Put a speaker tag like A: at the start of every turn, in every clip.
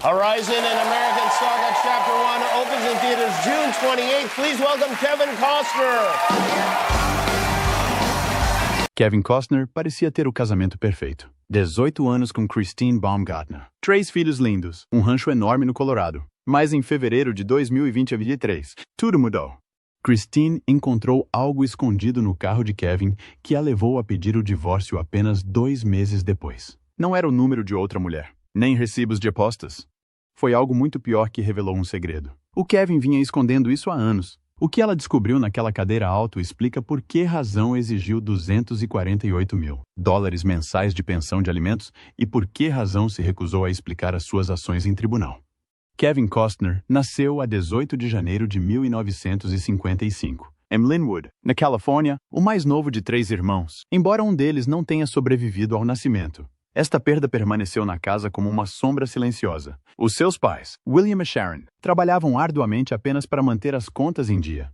A: Horizon and American Saga Chapter 1 opens in theaters June 28th. Please welcome Kevin Costner.
B: Kevin Costner parecia ter o casamento perfeito. 18 anos com Christine Baumgartner. 3 filhos lindos, um rancho enorme no Colorado. Mas em fevereiro de 2023, tudo mudou. Christine encontrou algo escondido no carro de Kevin que a levou a pedir o divórcio apenas 2 meses depois. Não era o número de outra mulher, nem recibos de apostas. Foi algo muito pior que revelou um segredo. O Kevin vinha escondendo isso há anos. O que ela descobriu naquela cadeira auto explica por que razão exigiu $248 mil mensais de pensão de alimentos e por que razão se recusou a explicar as suas ações em tribunal. Kevin Costner nasceu a 18 de janeiro de 1955, em Linwood, na Califórnia, o mais novo de 3 irmãos, embora um deles não tenha sobrevivido ao nascimento. Esta perda permaneceu na casa como uma sombra silenciosa. Os seus pais, William e Sharon, trabalhavam arduamente apenas para manter as contas em dia.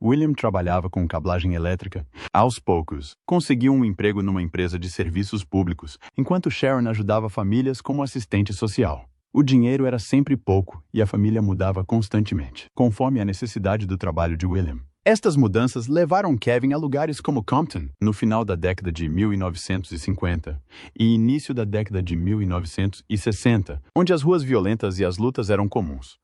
B: William trabalhava com cablagem elétrica. Aos poucos, conseguiu um emprego numa empresa de serviços públicos, enquanto Sharon ajudava famílias como assistente social. O dinheiro era sempre pouco e a família mudava constantemente, conforme a necessidade do trabalho de William. Estas mudanças levaram Kevin a lugares como Compton, no final da década de 1950 e início da década de 1960, onde as ruas violentas e as lutas eram comuns.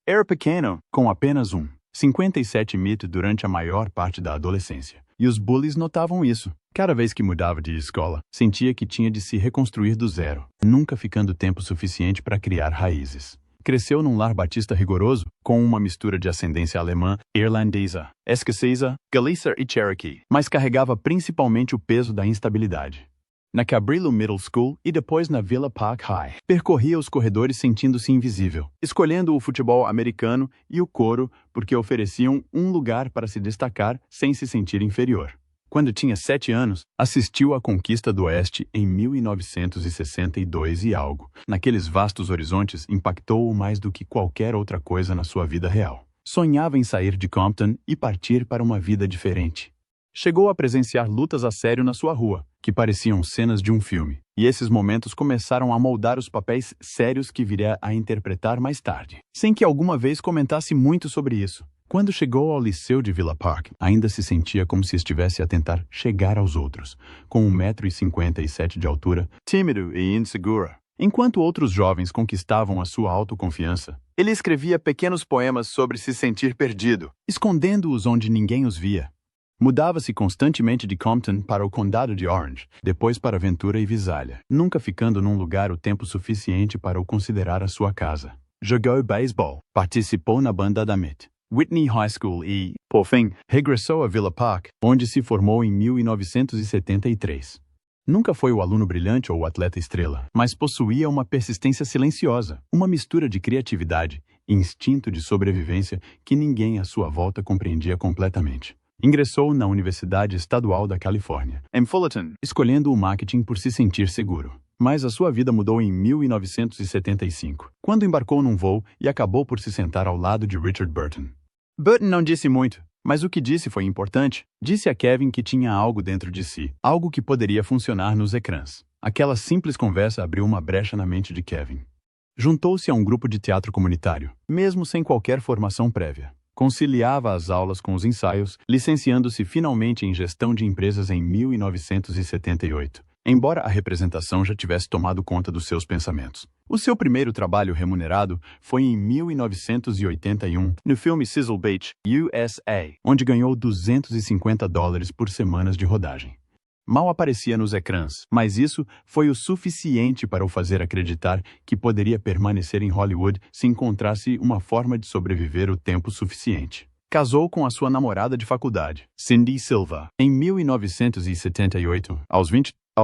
B: Era pequeno, com apenas 57 mito durante a maior parte da adolescência, e os bullies notavam isso. Cada vez que mudava de escola, sentia que tinha de se reconstruir do zero, nunca ficando tempo suficiente para criar raízes. Cresceu num lar batista rigoroso, com uma mistura de ascendência alemã, irlandesa, escocesa, galesa e cherokee, mas carregava principalmente o peso da instabilidade. Na Cabrillo Middle School e depois na Villa Park High, percorria os corredores sentindo-se invisível, escolhendo o futebol americano e o coro porque ofereciam um lugar para se destacar sem se sentir inferior. Quando tinha 7 anos, assistiu à Conquista do Oeste em 1962 e algo, naqueles vastos horizontes, impactou-o mais do que qualquer outra coisa na sua vida real. Sonhava em sair de Compton e partir para uma vida diferente. Chegou a presenciar lutas a sério na sua rua, que pareciam cenas de um filme, e esses momentos começaram a moldar os papéis sérios que viria a interpretar mais tarde, sem que alguma vez comentasse muito sobre isso. Quando chegou ao liceu de Villa Park, ainda se sentia como se estivesse a tentar chegar aos outros, com 1,57 m de altura, tímido e inseguro. Enquanto outros jovens conquistavam a sua autoconfiança, ele escrevia pequenos poemas sobre se sentir perdido, escondendo-os onde ninguém os via. Mudava-se constantemente de Compton para o condado de Orange, depois para Ventura e Visalia, nunca ficando num lugar o tempo suficiente para o considerar a sua casa. Jogou beisebol, participou na banda da MIT, Whitney High School e, por fim, regressou a Villa Park, onde se formou em 1973. Nunca foi o aluno brilhante ou o atleta estrela, mas possuía uma persistência silenciosa, uma mistura de criatividade e instinto de sobrevivência que ninguém à sua volta compreendia completamente. Ingressou na Universidade Estadual da Califórnia, em Fullerton, escolhendo o marketing por se sentir seguro. Mas a sua vida mudou em 1975, quando embarcou num voo e acabou por se sentar ao lado de Richard Burton. Burton não disse muito, mas o que disse foi importante. Disse a Kevin que tinha algo dentro de si, algo que poderia funcionar nos ecrãs. Aquela simples conversa abriu uma brecha na mente de Kevin. Juntou-se a um grupo de teatro comunitário, mesmo sem qualquer formação prévia. Conciliava as aulas com os ensaios, licenciando-se finalmente em gestão de empresas em 1978. Embora a representação já tivesse tomado conta dos seus pensamentos. O seu primeiro trabalho remunerado foi em 1981, no filme Sizzle Beach, USA, onde ganhou $250 por semanas de rodagem. Mal aparecia nos ecrãs, mas isso foi o suficiente para o fazer acreditar que poderia permanecer em Hollywood se encontrasse uma forma de sobreviver o tempo suficiente. Casou com a sua namorada de faculdade, Cindy Silva, em 1978, aos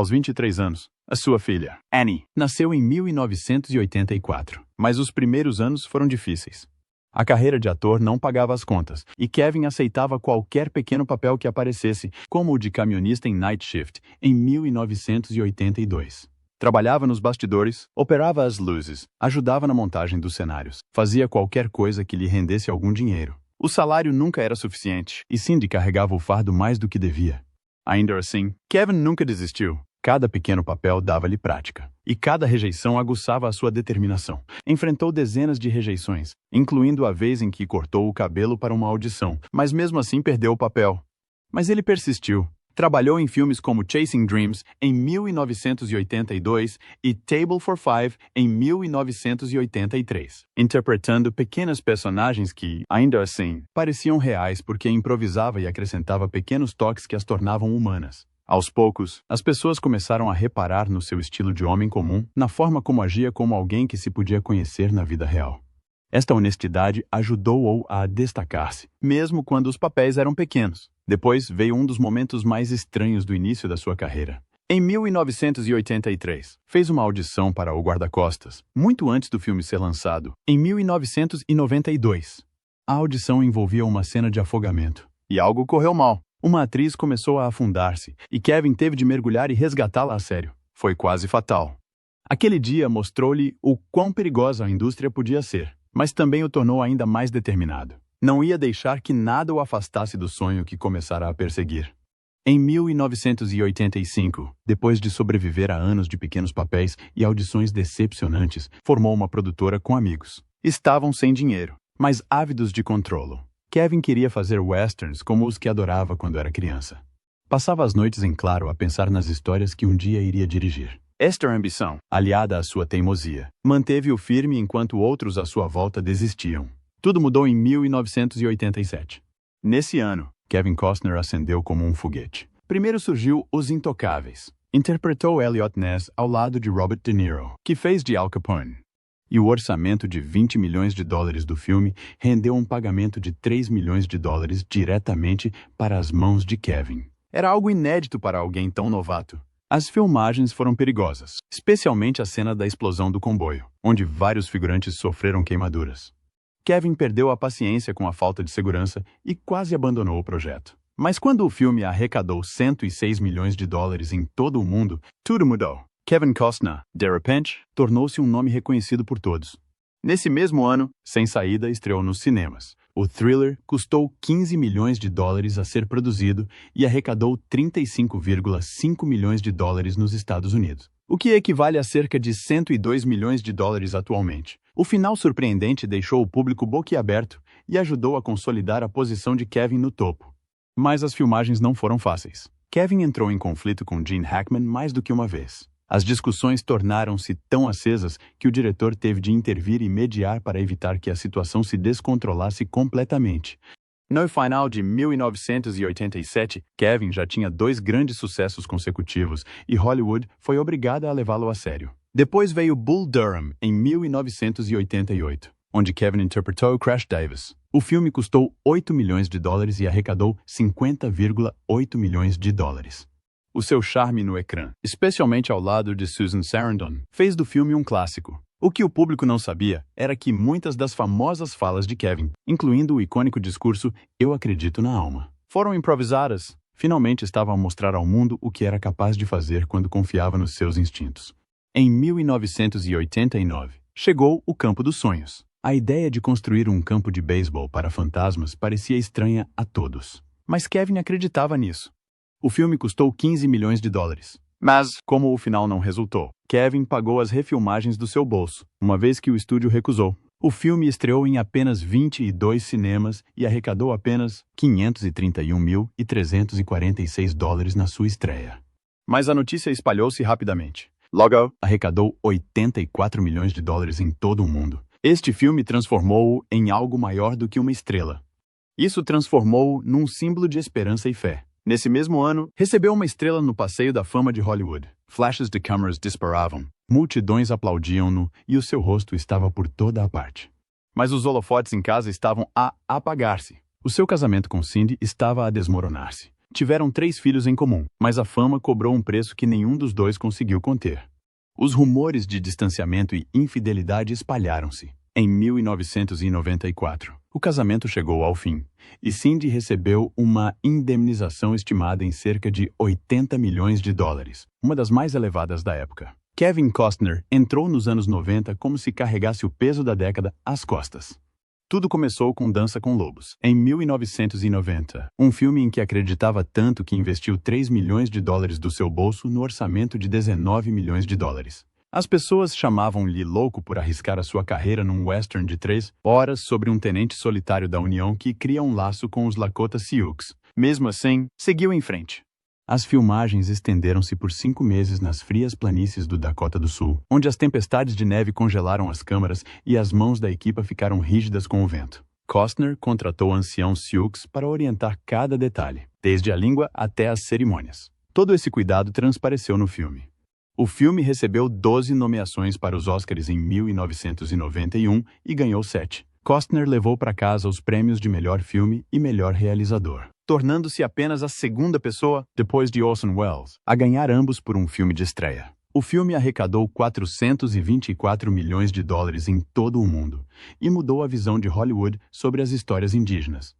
B: 23 anos. A sua filha, Annie, nasceu em 1984, mas os primeiros anos foram difíceis. A carreira de ator não pagava as contas, e Kevin aceitava qualquer pequeno papel que aparecesse, como o de camionista em Night Shift, em 1982. Trabalhava nos bastidores, operava as luzes, ajudava na montagem dos cenários, fazia qualquer coisa que lhe rendesse algum dinheiro. O salário nunca era suficiente, e Cindy carregava o fardo mais do que devia. Ainda assim, Kevin nunca desistiu. Cada pequeno papel dava-lhe prática, e cada rejeição aguçava a sua determinação. Enfrentou dezenas de rejeições, incluindo a vez em que cortou o cabelo para uma audição, mas mesmo assim perdeu o papel. Mas ele persistiu. Trabalhou em filmes como Chasing Dreams, em 1982, e Table for Five, em 1983, interpretando pequenas personagens que, ainda assim, pareciam reais porque improvisava e acrescentava pequenos toques que as tornavam humanas. Aos poucos, as pessoas começaram a reparar no seu estilo de homem comum, na forma como agia como alguém que se podia conhecer na vida real. Esta honestidade ajudou-o a destacar-se, mesmo quando os papéis eram pequenos. Depois veio um dos momentos mais estranhos do início da sua carreira. Em 1983, fez uma audição para O Guarda-Costas, muito antes do filme ser lançado. Em 1992, a audição envolvia uma cena de afogamento, e algo correu mal. Uma atriz começou a afundar-se, e Kevin teve de mergulhar e resgatá-la a sério. Foi quase fatal. Aquele dia mostrou-lhe o quão perigosa a indústria podia ser, mas também o tornou ainda mais determinado. Não ia deixar que nada o afastasse do sonho que começara a perseguir. Em 1985, depois de sobreviver a anos de pequenos papéis e audições decepcionantes, formou uma produtora com amigos. Estavam sem dinheiro, mas ávidos de controle. Kevin queria fazer westerns como os que adorava quando era criança. Passava as noites em claro a pensar nas histórias que um dia iria dirigir. Esta ambição, aliada à sua teimosia, manteve-o firme enquanto outros à sua volta desistiam. Tudo mudou em 1987. Nesse ano, Kevin Costner ascendeu como um foguete. Primeiro surgiu Os Intocáveis. Interpretou Eliot Ness ao lado de Robert De Niro, que fez de Al Capone. E o orçamento de $20 milhões do filme rendeu um pagamento de $3 milhões diretamente para as mãos de Kevin. Era algo inédito para alguém tão novato. As filmagens foram perigosas, especialmente a cena da explosão do comboio, onde vários figurantes sofreram queimaduras. Kevin perdeu a paciência com a falta de segurança e quase abandonou o projeto. Mas quando o filme arrecadou $106 milhões em todo o mundo, tudo mudou. Kevin Costner, de repente, tornou-se um nome reconhecido por todos. Nesse mesmo ano, Sem Saída estreou nos cinemas. O thriller custou $15 milhões a ser produzido e arrecadou $35,5 milhões nos Estados Unidos, o que equivale a cerca de $102 milhões atualmente. O final surpreendente deixou o público boquiaberto e ajudou a consolidar a posição de Kevin no topo. Mas as filmagens não foram fáceis. Kevin entrou em conflito com Gene Hackman mais do que uma vez. As discussões tornaram-se tão acesas que o diretor teve de intervir e mediar para evitar que a situação se descontrolasse completamente. No final de 1987, Kevin já tinha 2 grandes sucessos consecutivos e Hollywood foi obrigada a levá-lo a sério. Depois veio Bull Durham, em 1988, onde Kevin interpretou Crash Davis. O filme custou $8 milhões e arrecadou $50,8 milhões. O seu charme no ecrã, especialmente ao lado de Susan Sarandon, fez do filme um clássico. O que o público não sabia era que muitas das famosas falas de Kevin, incluindo o icônico discurso "Eu acredito na alma", foram improvisadas. Finalmente estava a mostrar ao mundo o que era capaz de fazer quando confiava nos seus instintos. Em 1989, chegou O Campo dos Sonhos. A ideia de construir um campo de beisebol para fantasmas parecia estranha a todos. Mas Kevin acreditava nisso. O filme custou $15 milhões. Mas, como o final não resultou, Kevin pagou as refilmagens do seu bolso, uma vez que o estúdio recusou. O filme estreou em apenas 22 cinemas e arrecadou apenas $531.346 na sua estreia. Mas a notícia espalhou-se rapidamente. Logo, arrecadou $84 milhões em todo o mundo. Este filme transformou-o em algo maior do que uma estrela. Isso transformou-o num símbolo de esperança e fé. Nesse mesmo ano, recebeu uma estrela no Passeio da Fama de Hollywood. Flashes de câmeras disparavam, multidões aplaudiam-no e o seu rosto estava por toda a parte. Mas os holofotes em casa estavam a apagar-se. O seu casamento com Cindy estava a desmoronar-se. Tiveram 3 filhos em comum, mas a fama cobrou um preço que nenhum dos dois conseguiu conter. Os rumores de distanciamento e infidelidade espalharam-se. Em 1994, o casamento chegou ao fim, e Cindy recebeu uma indemnização estimada em cerca de $80 milhões, uma das mais elevadas da época. Kevin Costner entrou nos anos 90 como se carregasse o peso da década às costas. Tudo começou com Dança com Lobos, em 1990, um filme em que acreditava tanto que investiu 3 milhões de dólares do seu bolso no orçamento de 19 milhões de dólares. As pessoas chamavam-lhe louco por arriscar a sua carreira num western de 3 horas sobre um tenente solitário da União que cria um laço com os Lakota Sioux. Mesmo assim, seguiu em frente. As filmagens estenderam-se por 5 meses nas frias planícies do Dakota do Sul, onde as tempestades de neve congelaram as câmaras e as mãos da equipa ficaram rígidas com o vento. Costner contratou anciãos Sioux para orientar cada detalhe, desde a língua até as cerimônias. Todo esse cuidado transpareceu no filme. O filme recebeu 12 nomeações para os Oscars em 1991 e ganhou 7. Costner levou para casa os prêmios de melhor filme e melhor realizador, tornando-se apenas a segunda pessoa, depois de Orson Welles, a ganhar ambos por um filme de estreia. O filme arrecadou 424 milhões de dólares em todo o mundo e mudou a visão de Hollywood sobre as histórias indígenas.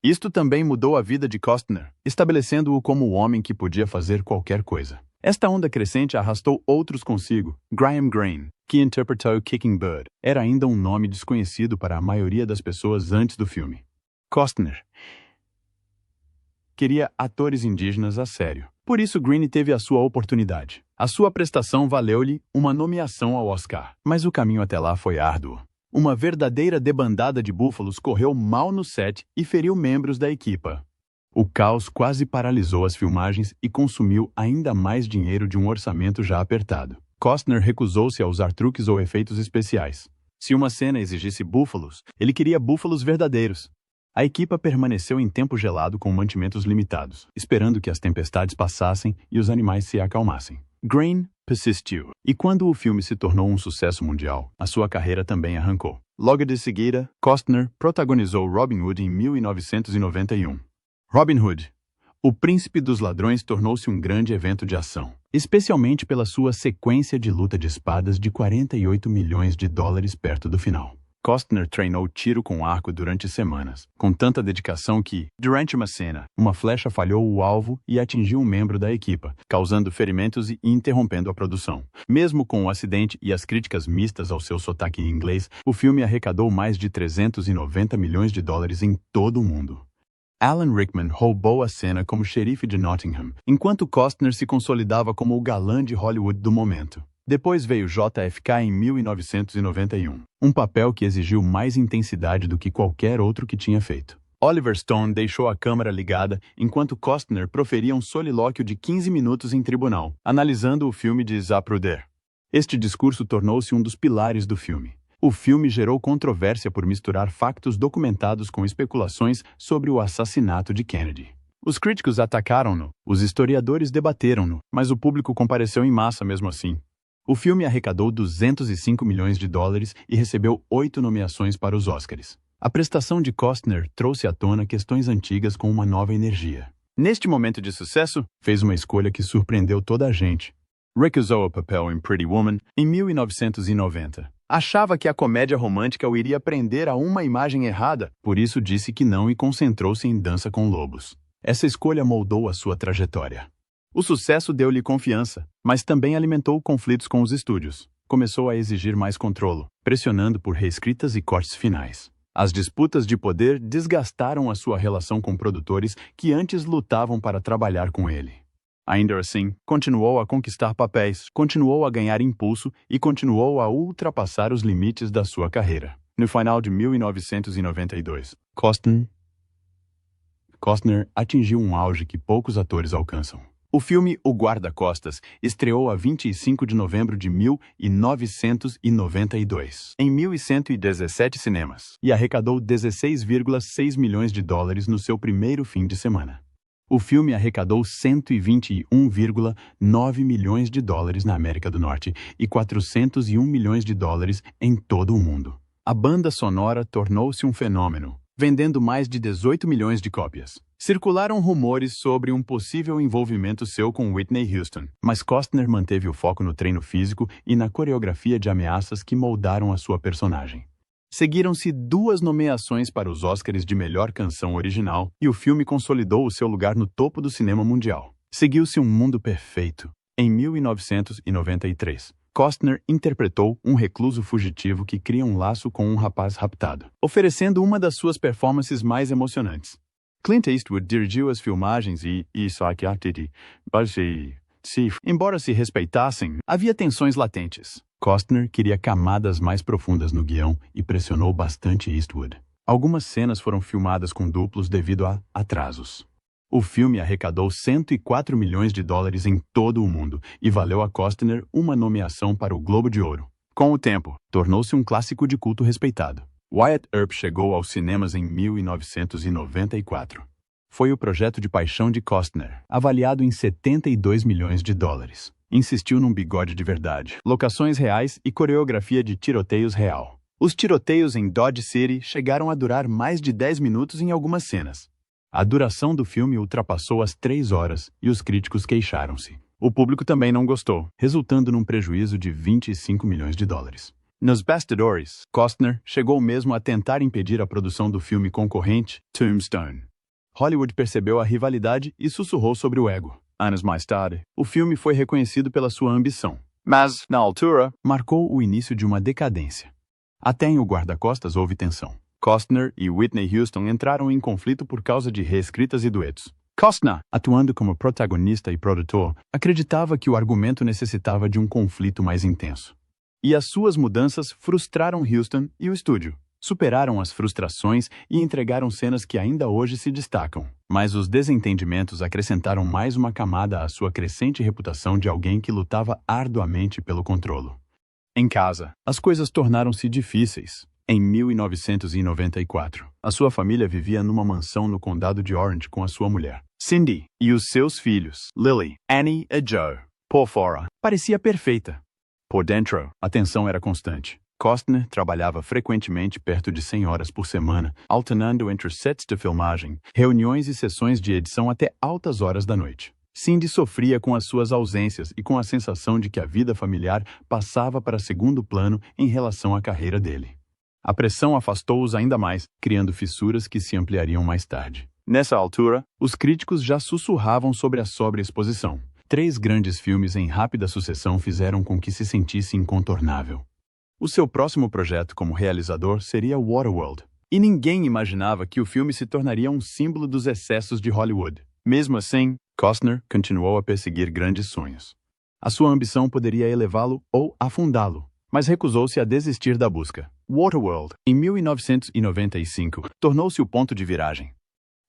B: Isto também mudou a vida de Costner, estabelecendo-o como o homem que podia fazer qualquer coisa. Esta onda crescente arrastou outros consigo. Graham Greene, que interpretou Kicking Bird, era ainda um nome desconhecido para a maioria das pessoas antes do filme. Costner queria atores indígenas a sério. Por isso Greene teve a sua oportunidade. A sua prestação valeu-lhe uma nomeação ao Oscar, mas o caminho até lá foi árduo. Uma verdadeira debandada de búfalos correu mal no set e feriu membros da equipa. O caos quase paralisou as filmagens e consumiu ainda mais dinheiro de um orçamento já apertado. Costner recusou-se a usar truques ou efeitos especiais. Se uma cena exigisse búfalos, ele queria búfalos verdadeiros. A equipa permaneceu em tempo gelado com mantimentos limitados, esperando que as tempestades passassem e os animais se acalmassem. Greene persistiu, e quando o filme se tornou um sucesso mundial, a sua carreira também arrancou. Logo de seguida, Costner protagonizou Robin Hood em 1991. Robin Hood, o Príncipe dos Ladrões, tornou-se um grande evento de ação, especialmente pela sua sequência de luta de espadas de 48 milhões de dólares perto do final. Costner treinou tiro com arco durante semanas, com tanta dedicação que, durante uma cena, uma flecha falhou o alvo e atingiu um membro da equipa, causando ferimentos e interrompendo a produção. Mesmo com o acidente e as críticas mistas ao seu sotaque em inglês, o filme arrecadou mais de 390 milhões de dólares em todo o mundo. Alan Rickman roubou a cena como xerife de Nottingham, enquanto Costner se consolidava como o galã de Hollywood do momento. Depois veio JFK em 1991, um papel que exigiu mais intensidade do que qualquer outro que tinha feito. Oliver Stone deixou a câmera ligada enquanto Costner proferia um solilóquio de 15 minutos em tribunal, analisando o filme de Zapruder. Este discurso tornou-se um dos pilares do filme. O filme gerou controvérsia por misturar factos documentados com especulações sobre o assassinato de Kennedy. Os críticos atacaram-no, os historiadores debateram-no, mas o público compareceu em massa mesmo assim. O filme arrecadou 205 milhões de dólares e recebeu 8 nomeações para os Oscars. A prestação de Costner trouxe à tona questões antigas com uma nova energia. Neste momento de sucesso, fez uma escolha que surpreendeu toda a gente. Recusou o papel em Pretty Woman em 1990. Achava que a comédia romântica o iria prender a uma imagem errada, por isso disse que não e concentrou-se em Dança com Lobos. Essa escolha moldou a sua trajetória. O sucesso deu-lhe confiança, mas também alimentou conflitos com os estúdios. Começou a exigir mais controle, pressionando por reescritas e cortes finais. As disputas de poder desgastaram a sua relação com produtores que antes lutavam para trabalhar com ele. Ainda assim, continuou a conquistar papéis, continuou a ganhar impulso e continuou a ultrapassar os limites da sua carreira. No final de 1992, Costner atingiu um auge que poucos atores alcançam. O filme O Guarda-Costas estreou a 25 de novembro de 1992, em 1.117 cinemas, e arrecadou 16,6 milhões de dólares no seu primeiro fim de semana. O filme arrecadou 121,9 milhões de dólares na América do Norte e 401 milhões de dólares em todo o mundo. A banda sonora tornou-se um fenômeno, vendendo mais de 18 milhões de cópias. Circularam rumores sobre um possível envolvimento seu com Whitney Houston, mas Costner manteve o foco no treino físico e na coreografia de ameaças que moldaram a sua personagem. Seguiram-se 2 nomeações para os Oscars de melhor canção original e o filme consolidou o seu lugar no topo do cinema mundial. Seguiu-se Um Mundo Perfeito, em 1993, Costner interpretou um recluso fugitivo que cria um laço com um rapaz raptado, oferecendo uma das suas performances mais emocionantes. Clint Eastwood dirigiu as filmagens embora se respeitassem, havia tensões latentes. Costner queria camadas mais profundas no guião e pressionou bastante Eastwood. Algumas cenas foram filmadas com duplos devido a atrasos. O filme arrecadou 104 milhões de dólares em todo o mundo e valeu a Costner uma nomeação para o Globo de Ouro. Com o tempo, tornou-se um clássico de culto respeitado. Wyatt Earp chegou aos cinemas em 1994. Foi o projeto de paixão de Costner, avaliado em 72 milhões de dólares. Insistiu num bigode de verdade, locações reais e coreografia de tiroteios real. Os tiroteios em Dodge City chegaram a durar mais de 10 minutos em algumas cenas. A duração do filme ultrapassou as 3 horas e os críticos queixaram-se. O público também não gostou, resultando num prejuízo de 25 milhões de dólares. Nos bastidores, Costner chegou mesmo a tentar impedir a produção do filme concorrente Tombstone. Hollywood percebeu a rivalidade e sussurrou sobre o ego. Anos mais tarde, o filme foi reconhecido pela sua ambição, mas, na altura, marcou o início de uma decadência. Até em O Guarda-Costas houve tensão. Costner e Whitney Houston entraram em conflito por causa de reescritas e duetos. Costner, atuando como protagonista e produtor, acreditava que o argumento necessitava de um conflito mais intenso. E as suas mudanças frustraram Houston e o estúdio. Superaram as frustrações e entregaram cenas que ainda hoje se destacam. Mas os desentendimentos acrescentaram mais uma camada à sua crescente reputação de alguém que lutava arduamente pelo controle. Em casa, as coisas tornaram-se difíceis. Em 1994, a sua família vivia numa mansão no condado de Orange com a sua mulher, Cindy, e os seus filhos, Lily, Annie e Joe. Por fora, parecia perfeita. Por dentro, a tensão era constante. Costner trabalhava frequentemente perto de 100 horas por semana, alternando entre sets de filmagem, reuniões e sessões de edição até altas horas da noite. Cindy sofria com as suas ausências e com a sensação de que a vida familiar passava para segundo plano em relação à carreira dele. A pressão afastou-os ainda mais, criando fissuras que se ampliariam mais tarde. Nessa altura, os críticos já sussurravam sobre a sóbria exposição. 3 grandes filmes em rápida sucessão fizeram com que se sentisse incontornável. O seu próximo projeto como realizador seria Waterworld, e ninguém imaginava que o filme se tornaria um símbolo dos excessos de Hollywood. Mesmo assim, Costner continuou a perseguir grandes sonhos. A sua ambição poderia elevá-lo ou afundá-lo, mas recusou-se a desistir da busca. Waterworld, em 1995, tornou-se o ponto de viragem.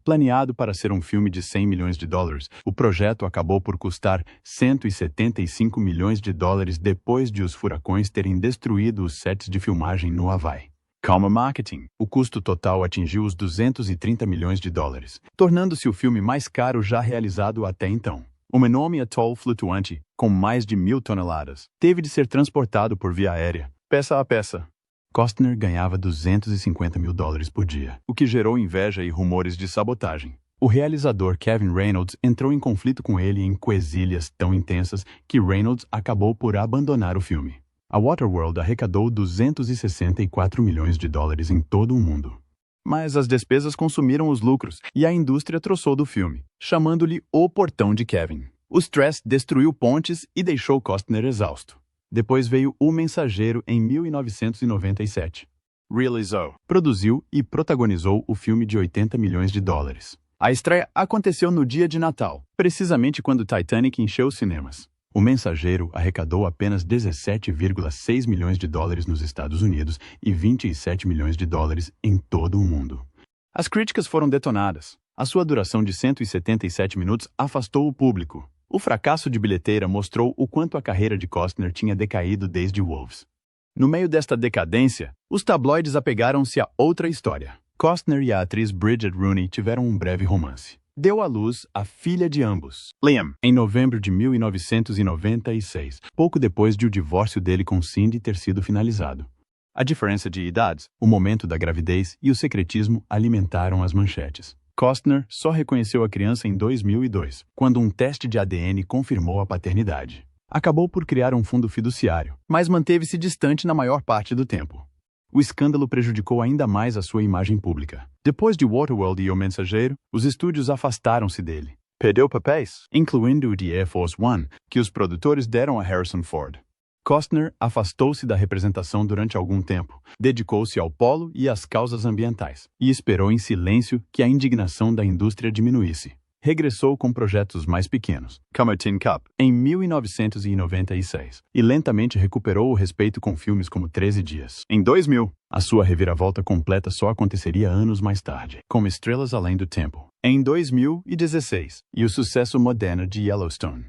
B: Planeado para ser um filme de 100 milhões de dólares, o projeto acabou por custar 175 milhões de dólares depois de os furacões terem destruído os sets de filmagem no Havaí. Como marketing, o custo total atingiu os 230 milhões de dólares, tornando-se o filme mais caro já realizado até então. Um enorme atol flutuante, com mais de 1.000 toneladas, teve de ser transportado por via aérea, peça a peça. Costner ganhava 250 mil dólares por dia, o que gerou inveja e rumores de sabotagem. O realizador Kevin Reynolds entrou em conflito com ele em quesilhas tão intensas que Reynolds acabou por abandonar o filme. A Waterworld arrecadou 264 milhões de dólares em todo o mundo. Mas as despesas consumiram os lucros e a indústria troçou do filme, chamando-lhe o portão de Kevin. O stress destruiu pontes e deixou Costner exausto. Depois veio O Mensageiro em 1997. Realizou, produziu e protagonizou o filme de 80 milhões de dólares. A estreia aconteceu no dia de Natal, precisamente quando Titanic encheu os cinemas. O Mensageiro arrecadou apenas 17,6 milhões de dólares nos Estados Unidos e 27 milhões de dólares em todo o mundo. As críticas foram detonadas. A sua duração de 177 minutos afastou o público. O fracasso de bilheteira mostrou o quanto a carreira de Costner tinha decaído desde Wolves. No meio desta decadência, os tabloides apegaram-se a outra história. Costner e a atriz Bridget Rooney tiveram um breve romance. Deu à luz a filha de ambos, Liam, em novembro de 1996, pouco depois de o divórcio dele com Cindy ter sido finalizado. A diferença de idades, o momento da gravidez e o secretismo alimentaram as manchetes. Costner só reconheceu a criança em 2002, quando um teste de ADN confirmou a paternidade. Acabou por criar um fundo fiduciário, mas manteve-se distante na maior parte do tempo. O escândalo prejudicou ainda mais a sua imagem pública. Depois de Waterworld e O Mensageiro, os estúdios afastaram-se dele. Perdeu papéis, incluindo o de Air Force One, que os produtores deram a Harrison Ford. Costner afastou-se da representação durante algum tempo, dedicou-se ao polo e às causas ambientais, e esperou em silêncio que a indignação da indústria diminuísse. Regressou com projetos mais pequenos, como Tin Cup, em 1996, e lentamente recuperou o respeito com filmes como 13 Dias. Em 2000, a sua reviravolta completa só aconteceria anos mais tarde, como Estrelas Além do Tempo, em 2016, e o sucesso moderno de Yellowstone.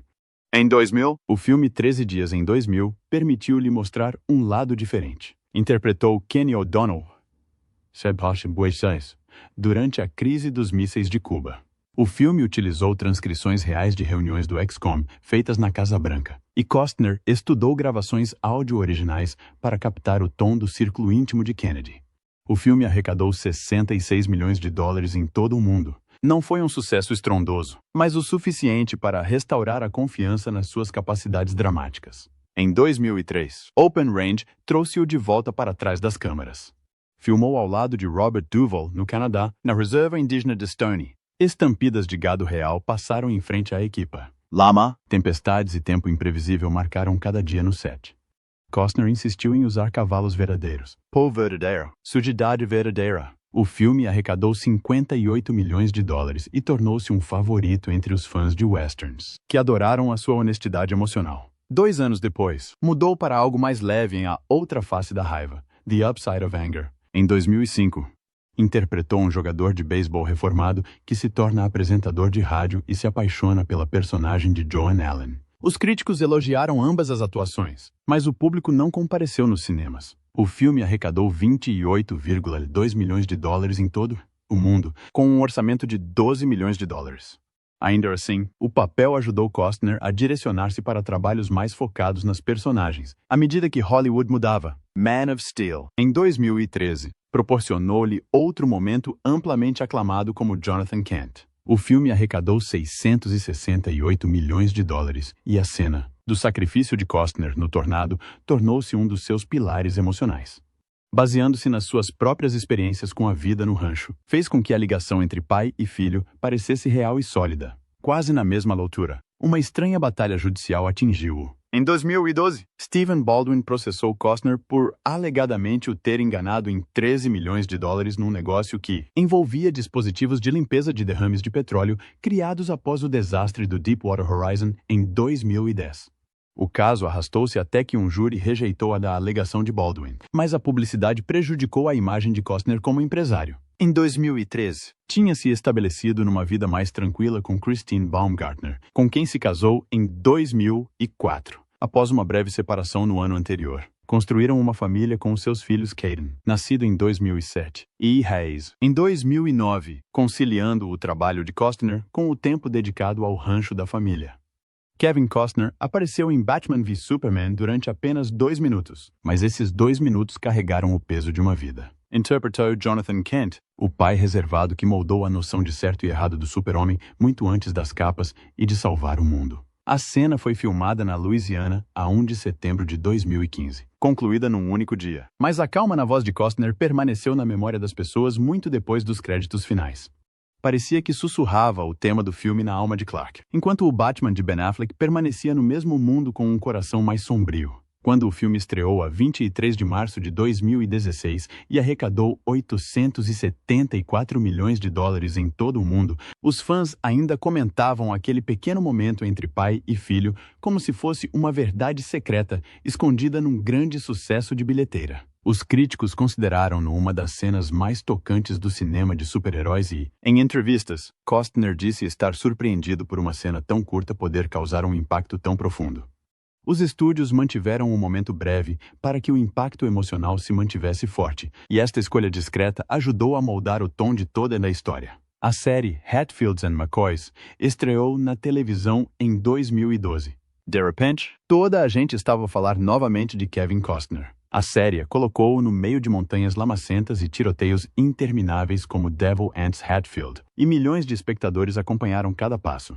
B: Em 2000, o filme 13 Dias em 2000 permitiu-lhe mostrar um lado diferente. Interpretou Kenny O'Donnell, durante a crise dos mísseis de Cuba. O filme utilizou transcrições reais de reuniões do XCOM feitas na Casa Branca, e Costner estudou gravações áudio originais para captar o tom do círculo íntimo de Kennedy. O filme arrecadou 66 milhões de dólares em todo o mundo. Não foi um sucesso estrondoso, mas o suficiente para restaurar a confiança nas suas capacidades dramáticas. Em 2003, Open Range trouxe-o de volta para trás das câmeras. Filmou ao lado de Robert Duvall, no Canadá, na reserva indígena de Stoney. Estampidas de gado real passaram em frente à equipa. Lama, tempestades e tempo imprevisível marcaram cada dia no set. Costner insistiu em usar cavalos verdadeiros. Pó verdadeiro, sujidade verdadeira. O filme arrecadou 58 milhões de dólares e tornou-se um favorito entre os fãs de westerns, que adoraram a sua honestidade emocional. 2 anos depois, mudou para algo mais leve em A Outra Face da Raiva, The Upside of Anger. Em 2005, interpretou um jogador de beisebol reformado que se torna apresentador de rádio e se apaixona pela personagem de Joan Allen. Os críticos elogiaram ambas as atuações, mas o público não compareceu nos cinemas. O filme arrecadou 28,2 milhões de dólares em todo o mundo, com um orçamento de 12 milhões de dólares. Ainda assim, o papel ajudou Costner a direcionar-se para trabalhos mais focados nas personagens, à medida que Hollywood mudava. Man of Steel, em 2013, proporcionou-lhe outro momento amplamente aclamado como Jonathan Kent. O filme arrecadou 668 milhões de dólares e a cena do sacrifício de Costner no tornado tornou-se um dos seus pilares emocionais. Baseando-se nas suas próprias experiências com a vida no rancho, fez com que a ligação entre pai e filho parecesse real e sólida. Quase na mesma altura, uma estranha batalha judicial atingiu-o. Em 2012, Stephen Baldwin processou Costner por alegadamente o ter enganado em 13 milhões de dólares num negócio que envolvia dispositivos de limpeza de derrames de petróleo criados após o desastre do Deepwater Horizon em 2010. O caso arrastou-se até que um júri rejeitou a da alegação de Baldwin, mas a publicidade prejudicou a imagem de Costner como empresário. Em 2013, tinha se estabelecido numa vida mais tranquila com Christine Baumgartner, com quem se casou em 2004, após uma breve separação no ano anterior. Construíram uma família com os seus filhos Caden, nascido em 2007, e Hayes, em 2009, conciliando o trabalho de Costner com o tempo dedicado ao rancho da família. Kevin Costner apareceu em Batman v Superman durante apenas 2 minutos, mas esses 2 minutos carregaram o peso de uma vida. Interpretou Jonathan Kent, o pai reservado que moldou a noção de certo e errado do super-homem muito antes das capas e de salvar o mundo. A cena foi filmada na Louisiana a 1 de setembro de 2015, concluída num único dia. Mas a calma na voz de Costner permaneceu na memória das pessoas muito depois dos créditos finais. Parecia que sussurrava o tema do filme na alma de Clark, enquanto o Batman de Ben Affleck permanecia no mesmo mundo com um coração mais sombrio. Quando o filme estreou a 23 de março de 2016 e arrecadou 874 milhões de dólares em todo o mundo, os fãs ainda comentavam aquele pequeno momento entre pai e filho como se fosse uma verdade secreta escondida num grande sucesso de bilheteira. Os críticos consideraram-no uma das cenas mais tocantes do cinema de super-heróis e, em entrevistas, Costner disse estar surpreendido por uma cena tão curta poder causar um impacto tão profundo. Os estúdios mantiveram um momento breve para que o impacto emocional se mantivesse forte, e esta escolha discreta ajudou a moldar o tom de toda a história. A série Hatfields and McCoys estreou na televisão em 2012. De repente, toda a gente estava a falar novamente de Kevin Costner. A série colocou-o no meio de montanhas lamacentas e tiroteios intermináveis como Devil Ants Hatfield, e milhões de espectadores acompanharam cada passo.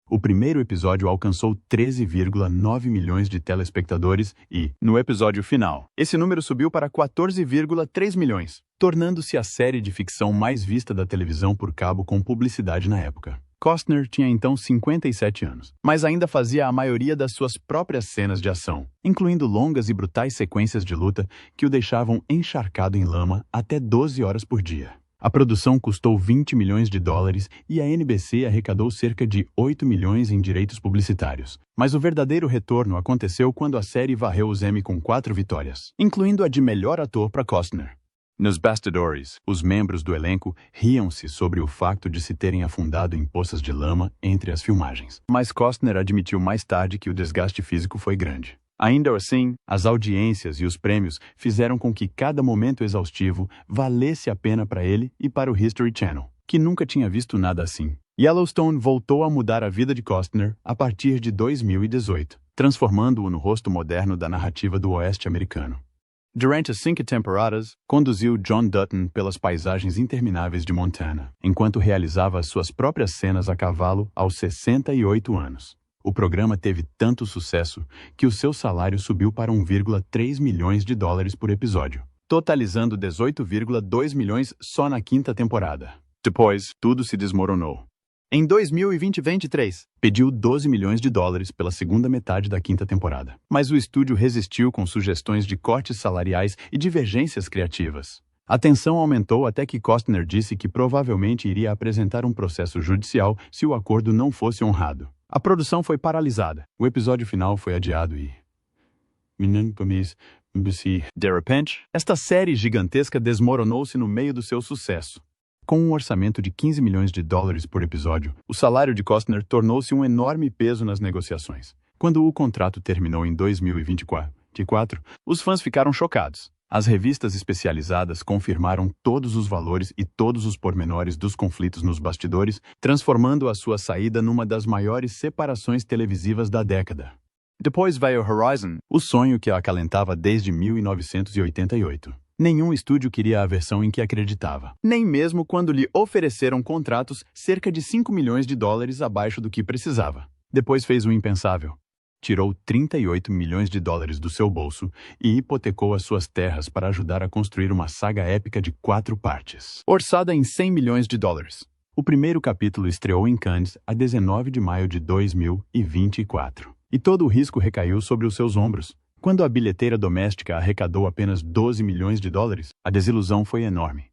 B: O primeiro episódio alcançou 13,9 milhões de telespectadores e, no episódio final, esse número subiu para 14,3 milhões, tornando-se a série de ficção mais vista da televisão por cabo com publicidade na época. Costner tinha então 57 anos, mas ainda fazia a maioria das suas próprias cenas de ação, incluindo longas e brutais sequências de luta que o deixavam encharcado em lama até 12 horas por dia. A produção custou $20 milhões e a NBC arrecadou cerca de 8 milhões em direitos publicitários. Mas o verdadeiro retorno aconteceu quando a série varreu os Emmy com 4 vitórias, incluindo a de melhor ator para Costner. Nos bastidores, os membros do elenco riam-se sobre o facto de se terem afundado em poças de lama entre as filmagens. Mas Costner admitiu mais tarde que o desgaste físico foi grande. Ainda assim, as audiências e os prêmios fizeram com que cada momento exaustivo valesse a pena para ele e para o History Channel, que nunca tinha visto nada assim. Yellowstone voltou a mudar a vida de Costner a partir de 2018, transformando-o no rosto moderno da narrativa do Oeste americano. Durante as 5 temporadas, conduziu John Dutton pelas paisagens intermináveis de Montana, enquanto realizava as suas próprias cenas a cavalo aos 68 anos. O programa teve tanto sucesso que o seu salário subiu para $1,3 milhões por episódio, totalizando 18,2 milhões só na 5ª temporada. Depois, tudo se desmoronou. Em 2023, pediu $12 milhões pela segunda metade da 5ª temporada, mas o estúdio resistiu com sugestões de cortes salariais e divergências criativas. A tensão aumentou até que Costner disse que provavelmente iria apresentar um processo judicial se o acordo não fosse honrado. A produção foi paralisada. O episódio final foi adiado e... De repente, esta série gigantesca desmoronou-se no meio do seu sucesso. Com um orçamento de $15 milhões por episódio, o salário de Costner tornou-se um enorme peso nas negociações. Quando o contrato terminou em 2024, os fãs ficaram chocados. As revistas especializadas confirmaram todos os valores e todos os pormenores dos conflitos nos bastidores, transformando a sua saída numa das maiores separações televisivas da década. Depois veio Horizon, o sonho que a acalentava desde 1988. Nenhum estúdio queria a versão em que acreditava, nem mesmo quando lhe ofereceram contratos cerca de $5 milhões abaixo do que precisava. Depois fez o impensável. Tirou $38 milhões do seu bolso e hipotecou as suas terras para ajudar a construir uma saga épica de 4 partes, orçada em $100 milhões. O primeiro capítulo estreou em Cannes a 19 de maio de 2024, e todo o risco recaiu sobre os seus ombros. Quando a bilheteira doméstica arrecadou apenas $12 milhões, a desilusão foi enorme.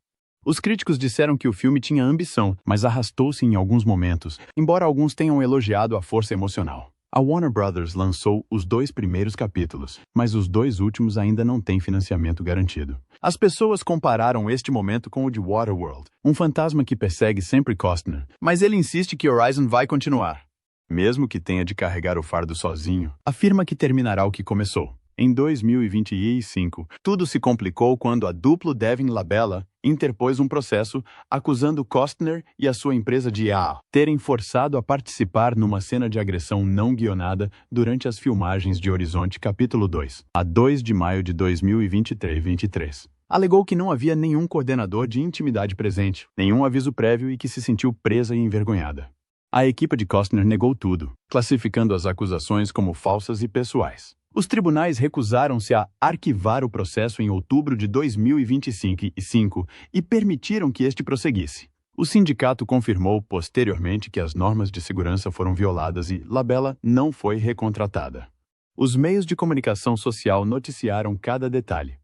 B: Os críticos disseram que o filme tinha ambição, mas arrastou-se em alguns momentos, embora alguns tenham elogiado a força emocional. A Warner Brothers lançou os 2 primeiros capítulos, mas os 2 últimos ainda não têm financiamento garantido. As pessoas compararam este momento com o de Waterworld, um fantasma que persegue sempre Costner, mas ele insiste que Horizon vai continuar. Mesmo que tenha de carregar o fardo sozinho, afirma que terminará o que começou. Em 2025, tudo se complicou quando a duplo Devin Labella interpôs um processo acusando Costner e a sua empresa de terem forçado a participar numa cena de agressão não guionada durante as filmagens de Horizonte Capítulo 2, a 2 de maio de 2023. Alegou que não havia nenhum coordenador de intimidade presente, nenhum aviso prévio e que se sentiu presa e envergonhada. A equipe de Costner negou tudo, classificando as acusações como falsas e pessoais. Os tribunais recusaram-se a arquivar o processo em outubro de 2025 e permitiram que este prosseguisse. O sindicato confirmou posteriormente que as normas de segurança foram violadas e Labella não foi recontratada. Os meios de comunicação social noticiaram cada detalhe.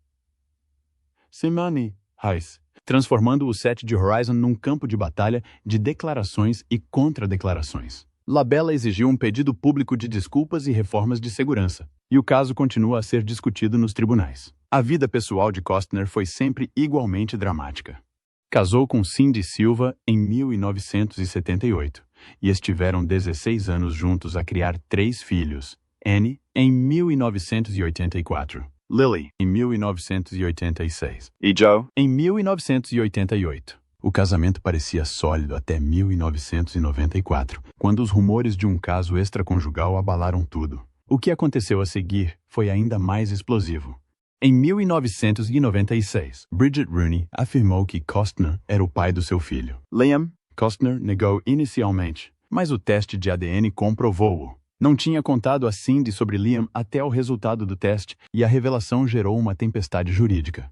B: Simone Hayes, transformando o set de Horizon num campo de batalha de declarações e contradeclarações. Labella exigiu um pedido público de desculpas e reformas de segurança, e o caso continua a ser discutido nos tribunais. A vida pessoal de Costner foi sempre igualmente dramática. Casou com Cindy Silva em 1978 e estiveram 16 anos juntos a criar 3 filhos: Annie, em 1984, Lily, em 1986 e Joe, em 1988. O casamento parecia sólido até 1994, quando os rumores de um caso extraconjugal abalaram tudo. O que aconteceu a seguir foi ainda mais explosivo. Em 1996, Bridget Rooney afirmou que Costner era o pai do seu filho. Liam Costner negou inicialmente, mas o teste de ADN comprovou-o. Não tinha contado a Cindy sobre Liam até o resultado do teste, e a revelação gerou uma tempestade jurídica.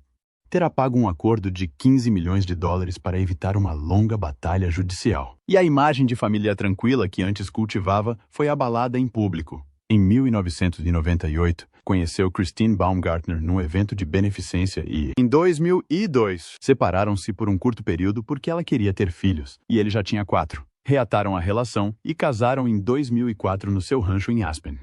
B: terá pago um acordo de 15 milhões de dólares para evitar uma longa batalha judicial. E a imagem de família tranquila que antes cultivava foi abalada em público. Em 1998, conheceu Christine Baumgartner num evento de beneficência e, em 2002, separaram-se por um curto período porque ela queria ter filhos, e ele já tinha 4. Reataram a relação e casaram em 2004 no seu rancho em Aspen.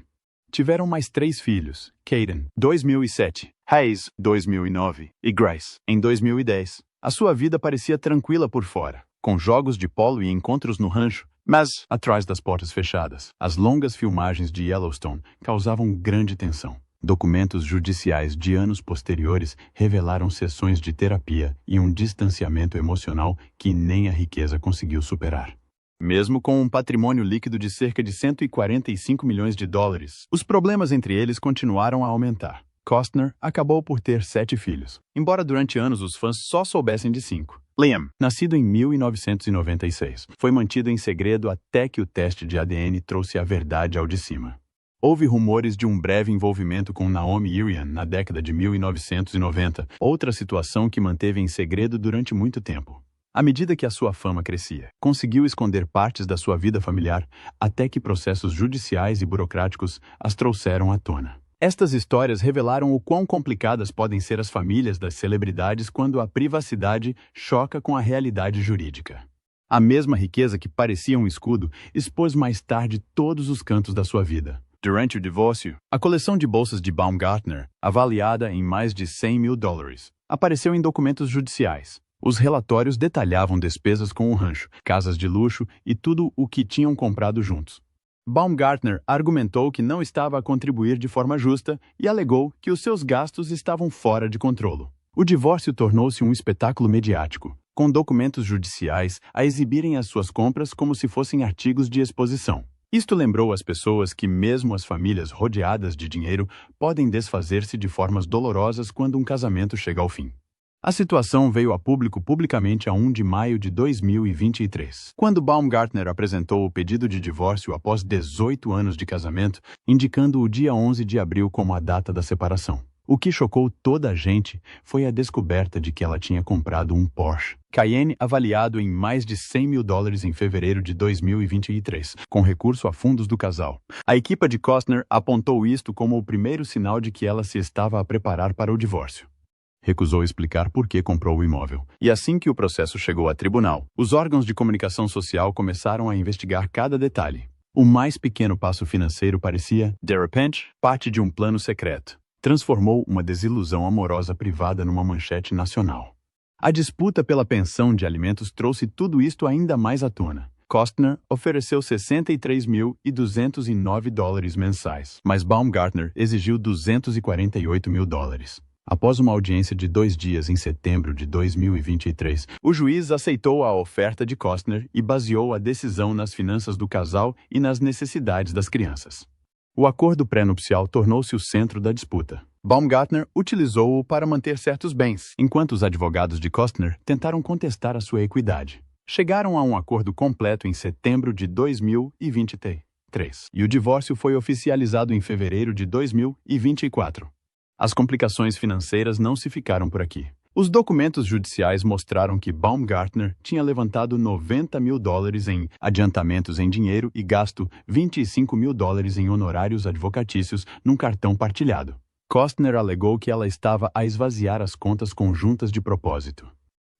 B: Tiveram mais 3 filhos, Caden, 2007, Hayes, 2009 e Grace, em 2010. A sua vida parecia tranquila por fora, com jogos de polo e encontros no rancho, mas, atrás das portas fechadas, as longas filmagens de Yellowstone causavam grande tensão. Documentos judiciais de anos posteriores revelaram sessões de terapia e um distanciamento emocional que nem a riqueza conseguiu superar. Mesmo com um patrimônio líquido de cerca de 145 milhões de dólares, os problemas entre eles continuaram a aumentar. Costner acabou por ter 7 filhos, embora durante anos os fãs só soubessem de 5. Liam, nascido em 1996, foi mantido em segredo até que o teste de ADN trouxe a verdade ao de cima. Houve rumores de um breve envolvimento com Naomi Irian na década de 1990, outra situação que manteve em segredo durante muito tempo. À medida que a sua fama crescia, conseguiu esconder partes da sua vida familiar até que processos judiciais e burocráticos as trouxeram à tona. Estas histórias revelaram o quão complicadas podem ser as famílias das celebridades quando a privacidade choca com a realidade jurídica. A mesma riqueza que parecia um escudo expôs mais tarde todos os cantos da sua vida. Durante o divórcio, a coleção de bolsas de Baumgartner, avaliada em mais de 100 mil dólares, apareceu em documentos judiciais. Os relatórios detalhavam despesas com o rancho, casas de luxo e tudo o que tinham comprado juntos. Baumgartner argumentou que não estava a contribuir de forma justa e alegou que os seus gastos estavam fora de controle. O divórcio tornou-se um espetáculo mediático, com documentos judiciais a exibirem as suas compras como se fossem artigos de exposição. Isto lembrou às pessoas que mesmo as famílias rodeadas de dinheiro podem desfazer-se de formas dolorosas quando um casamento chega ao fim. A situação veio a público publicamente a 1 de maio de 2023, quando Baumgartner apresentou o pedido de divórcio após 18 anos de casamento, indicando o dia 11 de abril como a data da separação. O que chocou toda a gente foi a descoberta de que ela tinha comprado um Porsche Cayenne avaliado em mais de 100 mil dólares em fevereiro de 2023, com recurso a fundos do casal. A equipe de Costner apontou isto como o primeiro sinal de que ela se estava a preparar para o divórcio. Recusou explicar por que comprou o imóvel. E assim que o processo chegou a tribunal, os órgãos de comunicação social começaram a investigar cada detalhe. O mais pequeno passo financeiro parecia, de repente, parte de um plano secreto. Transformou uma desilusão amorosa privada numa manchete nacional. A disputa pela pensão de alimentos trouxe tudo isto ainda mais à tona. Costner ofereceu 63.209 dólares mensais, mas Baumgartner exigiu 248 mil dólares. Após uma audiência de 2 dias em setembro de 2023, o juiz aceitou a oferta de Costner e baseou a decisão nas finanças do casal e nas necessidades das crianças. O acordo pré-nupcial tornou-se o centro da disputa. Baumgartner utilizou-o para manter certos bens, enquanto os advogados de Costner tentaram contestar a sua equidade. Chegaram a um acordo completo em setembro de 2023, e o divórcio foi oficializado em fevereiro de 2024. As complicações financeiras não se ficaram por aqui. Os documentos judiciais mostraram que Baumgartner tinha levantado 90 mil dólares em adiantamentos em dinheiro e gasto 25 mil dólares em honorários advocatícios num cartão partilhado. Costner alegou que ela estava a esvaziar as contas conjuntas de propósito.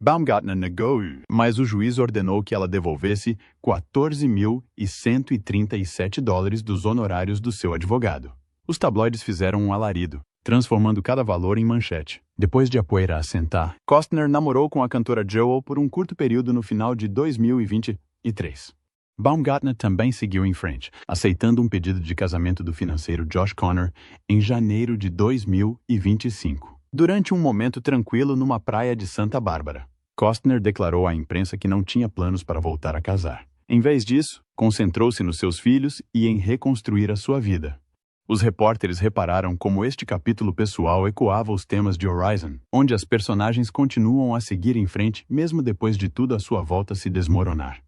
B: Baumgartner negou, mas o juiz ordenou que ela devolvesse 14.137 dólares dos honorários do seu advogado. Os tabloides fizeram um alarido, transformando cada valor em manchete. Depois de a poeira assentar, Costner namorou com a cantora Jewel por um curto período no final de 2023. Baumgartner também seguiu em frente, aceitando um pedido de casamento do financeiro Josh Connor em janeiro de 2025, durante um momento tranquilo numa praia de Santa Bárbara. Costner declarou à imprensa que não tinha planos para voltar a casar. Em vez disso, concentrou-se nos seus filhos e em reconstruir a sua vida. Os repórteres repararam como este capítulo pessoal ecoava os temas de Horizon, onde as personagens continuam a seguir em frente mesmo depois de tudo à sua volta se desmoronar.